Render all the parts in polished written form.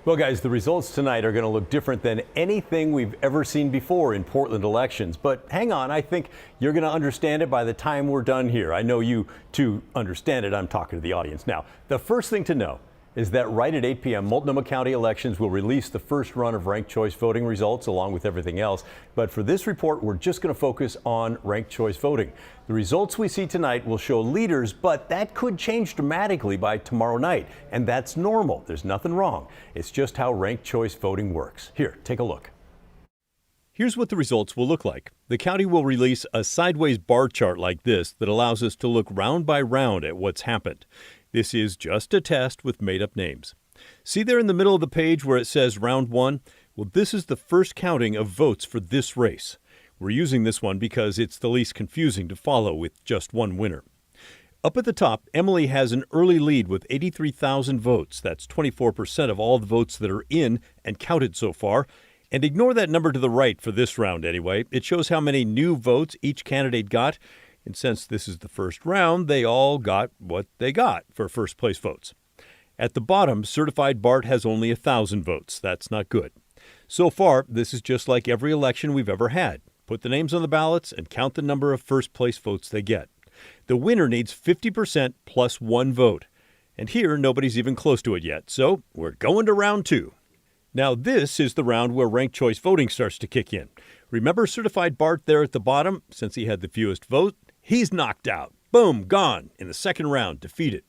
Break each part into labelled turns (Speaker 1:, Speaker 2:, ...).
Speaker 1: Well, guys, the results tonight are going to look different than anything we've ever seen before in Portland elections. But hang on, I think you're going to understand it by the time we're done here. I know you to understand it. I'm talking to the audience now. The first thing to know is that right at 8 p.m., Multnomah County Elections will release the first run of ranked choice voting results along with everything else. But for this report, we're just going to focus on ranked choice voting. The results we see tonight will show leaders, but that could change dramatically by tomorrow night. And that's normal. There's nothing wrong. It's just how ranked choice voting works. Here, take a look. Here's what the results will look like. The county will release a sideways bar chart like this that allows us to look round by round at what's happened. This is just a test with made-up names. See there in the middle of the page where it says round 1? Well, this is the first counting of votes for this race. We're using this one because it's the least confusing to follow with just one winner. Up at the top, Emily has an early lead with 83,000 votes. That's 24% of all the votes that are in and counted so far. And ignore that number to the right for this round anyway. It shows how many new votes each candidate got. And since this is the first round, they all got what they got for first place votes. At the bottom, Certified Bart has only 1,000 votes. That's not good. So far, this is just like every election we've ever had. Put the names on the ballots and count the number of first place votes they get. The winner needs 50% plus one vote. And here, nobody's even close to it yet. So we're going to round 2. Now, this is the round where ranked choice voting starts to kick in. Remember Certified Bart there at the bottom? Since he had the fewest votes, he's knocked out. Boom, gone in the second round, defeated.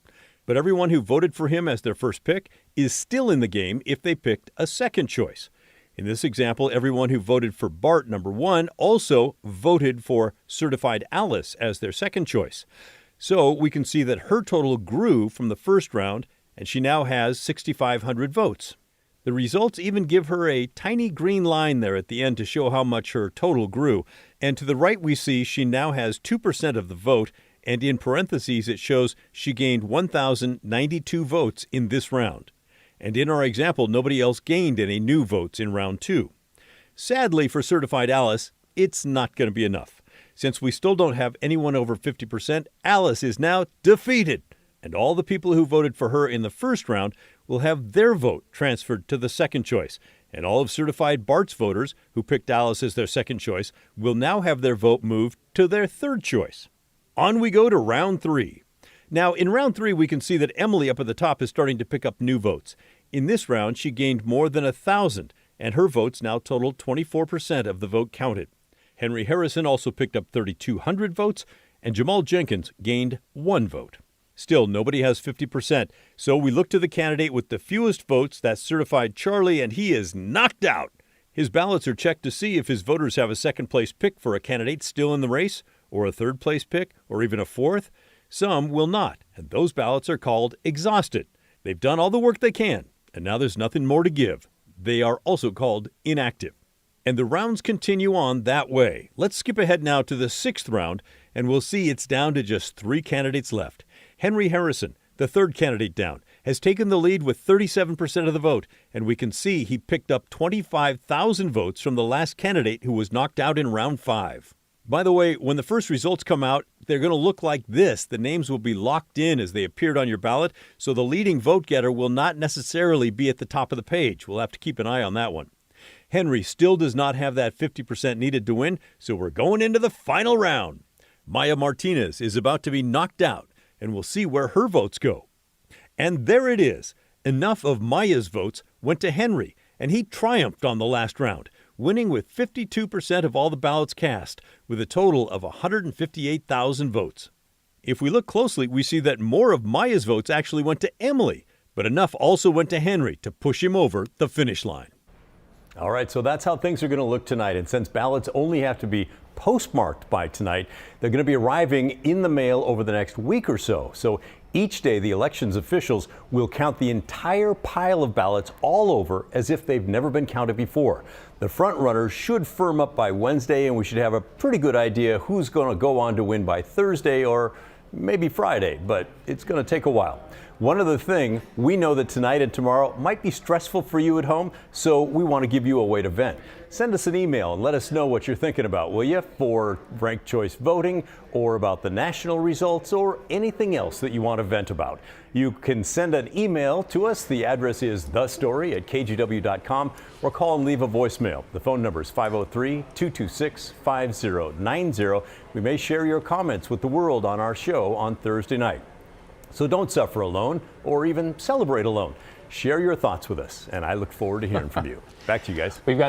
Speaker 1: But everyone who voted for him as their first pick is still in the game if they picked a second choice. In this example, everyone who voted for Bart number 1 also voted for Certified Alice as their second choice. So we can see that her total grew from the first round, and she now has 6,500 votes. The results even give her a tiny green line there at the end to show how much her total grew. And to the right we see she now has 2% of the vote, and in parentheses it shows she gained 1,092 votes in this round. And in our example, nobody else gained any new votes in round 2. Sadly for Certified Alice, it's not going to be enough. Since we still don't have anyone over 50%, Alice is now defeated. And all the people who voted for her in the first round will have their vote transferred to the second choice. And all of Certified Bart's voters who picked Alice as their second choice will now have their vote moved to their third choice. On we go to round 3. Now, in round 3, we can see that Emily up at the top is starting to pick up new votes. In this round, she gained more than 1,000, and her votes now total 24% of the vote counted. Henry Harrison also picked up 3,200 votes, and Jamal Jenkins gained 1 vote. Still, nobody has 50%, so we look to the candidate with the fewest votes, that's Certified Charlie, and he is knocked out. His ballots are checked to see if his voters have a second-place pick for a candidate still in the race, or a third-place pick, or even a fourth. Some will not, and those ballots are called exhausted. They've done all the work they can, and now there's nothing more to give. They are also called inactive. And the rounds continue on that way. Let's skip ahead now to the 6th round, and we'll see it's down to just 3 candidates left. Henry Harrison, the third candidate down, has taken the lead with 37% of the vote, and we can see he picked up 25,000 votes from the last candidate who was knocked out in round 5. By the way, when the first results come out, they're going to look like this. The names will be locked in as they appeared on your ballot, so the leading vote getter will not necessarily be at the top of the page. We'll have to keep an eye on that one. Henry still does not have that 50% needed to win, so we're going into the final round. Maya Martinez is about to be knocked out, and we'll see where her votes go. And there it is. Enough of Maya's votes went to Henry, and he triumphed on the last round, winning with 52% of all the ballots cast, with a total of 158,000 votes. If we look closely, we see that more of Maya's votes actually went to Emily, but enough also went to Henry to push him over the finish line. All right, so that's how things are going to look tonight. And since ballots only have to be postmarked by tonight, they're going to be arriving in the mail over the next week or so. So each day, the elections officials will count the entire pile of ballots all over as if they've never been counted before. The front runners should firm up by Wednesday, and we should have a pretty good idea who's going to go on to win by Thursday or maybe Friday, but it's going to take a while. One other thing, we know that tonight and tomorrow might be stressful for you at home, so we want to give you a way to vent. Send us an email and let us know what you're thinking about, will you? For ranked choice voting, or about the national results, or anything else that you want to vent about. You can send an email to us. The address is thestory@kgw.com, or call and leave a voicemail. The phone number is 503-226-5090. We may share your comments with the world on our show on Thursday night. So don't suffer alone or even celebrate alone. Share your thoughts with us, and I look forward to hearing from you. Back to you guys.
Speaker 2: We've got